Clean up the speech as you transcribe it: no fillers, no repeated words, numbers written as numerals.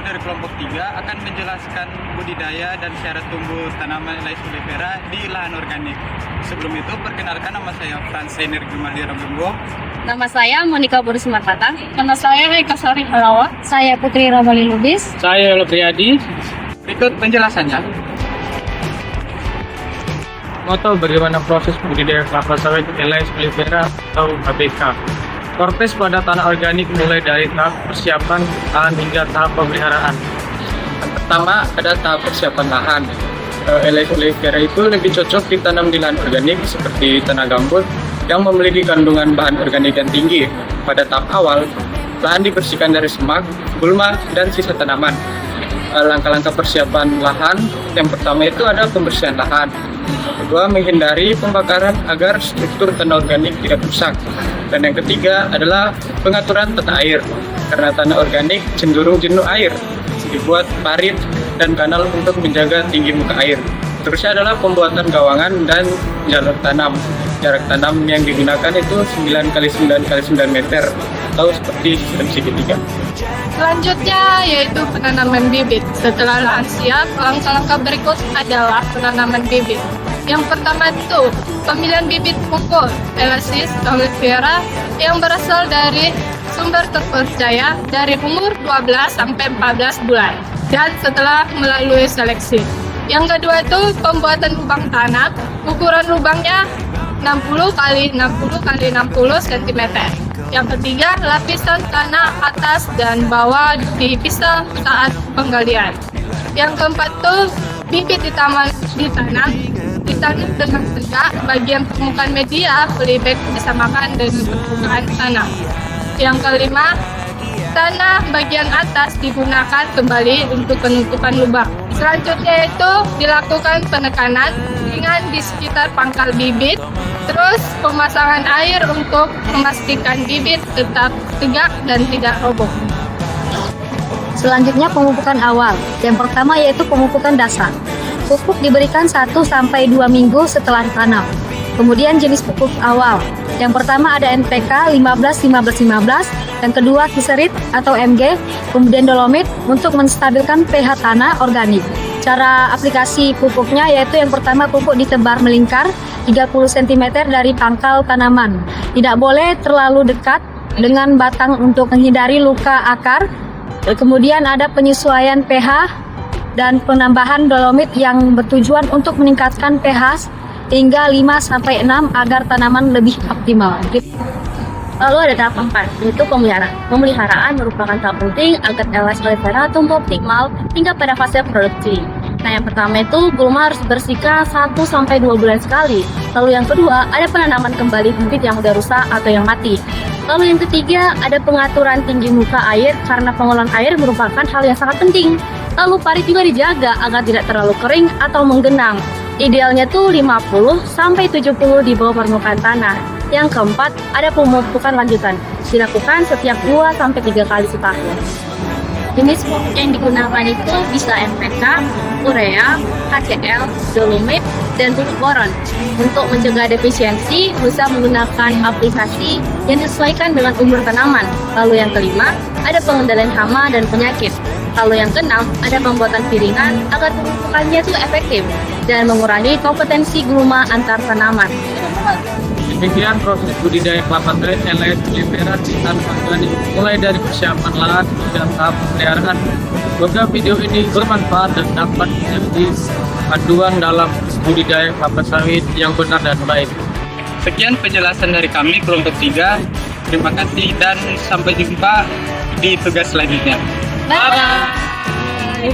dari kelompok 3 akan menjelaskan budidaya dan syarat tumbuh tanaman Elais oleifera di lahan organik. Sebelum itu, perkenalkan nama saya Frans Energi Maldira Bumbo. Nama saya Monika Boris Martata. Nama saya Eka Sari Halawa. Saya Putri Ramali Lubis. Saya Lopriadi. Berikut penjelasannya. Mau tahu bagaimana proses budidaya kelapa sawit Elais oleifera atau ABK? Proses pada tanah organik mulai dari tahap persiapan lahan hingga tahap pemeliharaan. Pertama, ada tahap persiapan lahan. Elais oleifera itu lebih cocok ditanam di lahan organik seperti tanah gambut yang memiliki kandungan bahan organik yang tinggi. Pada tahap awal, lahan dibersihkan dari semak, gulma, dan sisa tanaman. Langkah-langkah persiapan lahan, yang pertama itu ada pembersihan lahan. Kedua, menghindari pembakaran agar struktur tanah organik tidak rusak. Dan yang ketiga adalah pengaturan tata air, karena tanah organik cenderung jenuh air. Dibuat parit dan kanal untuk menjaga tinggi muka air. Terusnya adalah pembuatan gawangan dan jalur tanam. Jarak tanam yang digunakan itu 9x9x9 meter atau seperti sistem segitiga. Selanjutnya yaitu penanaman bibit. Setelah lahan siap, langkah-langkah berikut adalah penanaman bibit. Yang pertama itu pemilihan bibit pupuk Elais oleifera yang berasal dari sumber terpercaya dari umur 12 sampai 14 bulan dan setelah melalui seleksi. Yang kedua itu pembuatan lubang tanam, ukuran lubangnya 60 x 60 x 60 cm. Yang ketiga, lapisan tanah atas dan bawah dipisah saat penggalian. Yang keempat itu bibit ditanam dengan tegak, bagian permukaan media lebih baik disamakan dengan permukaan tanah. Yang kelima, tanah bagian atas digunakan kembali untuk penutupan lubang. Selanjutnya itu dilakukan penekanan ringan di sekitar pangkal bibit, terus pemasangan air untuk memastikan bibit tetap tegak dan tidak roboh. Selanjutnya pemupukan awal. Yang pertama yaitu pemupukan dasar. Pupuk diberikan 1-2 minggu setelah ditanam. Kemudian jenis pupuk awal. Yang pertama ada NPK 15-15-15, yang kedua kiserit atau MG, kemudian dolomit untuk menstabilkan pH tanah organik. Cara aplikasi pupuknya yaitu yang pertama pupuk ditebar melingkar 30 cm dari pangkal tanaman. Tidak boleh terlalu dekat dengan batang untuk menghindari luka akar. Kemudian ada penyesuaian pH dan penambahan dolomit yang bertujuan untuk meningkatkan pH hingga 5-6 agar tanaman lebih optimal. Lalu ada tahap 4, yaitu pemeliharaan. Pemeliharaan merupakan tahap penting agar Elais oleifera tumbuh optimal hingga pada fase produksi. Nah, yang pertama itu gulma harus dibersihkan 1-2 bulan sekali. Lalu yang kedua, ada penanaman kembali bibit yang sudah rusak atau yang mati. Lalu yang ketiga, ada pengaturan tinggi muka air karena pengolahan air merupakan hal yang sangat penting. Lalu parit juga dijaga agar tidak terlalu kering atau menggenang. Idealnya tuh 50-70 di bawah permukaan tanah. Yang keempat, ada pemupukan lanjutan. Dilakukan setiap 2-3 kali setahun. Jenis pupuk yang digunakan itu bisa NPK, urea, HCl, dolomit, dan pupuk boron. Untuk mencegah defisiensi, bisa menggunakan aplikasi yang disesuaikan dengan umur tanaman. Lalu yang kelima, ada pengendalian hama dan penyakit. Lalu yang keenam, ada pembuatan piringan agar pemupukannya itu efektif dan mengurangi kompetensi gulma antar tanaman. Demikian proses budidaya kelapa sawit Elais oleifera di tanah organik mulai dari persiapan lahan dan tahap pemeliharaan. Semoga video ini bermanfaat dan dapat menjadi panduan dalam budidaya kelapa sawit yang benar dan baik. Sekian penjelasan dari kami kelompok 3. Terima kasih dan sampai jumpa di tugas selanjutnya. Bye!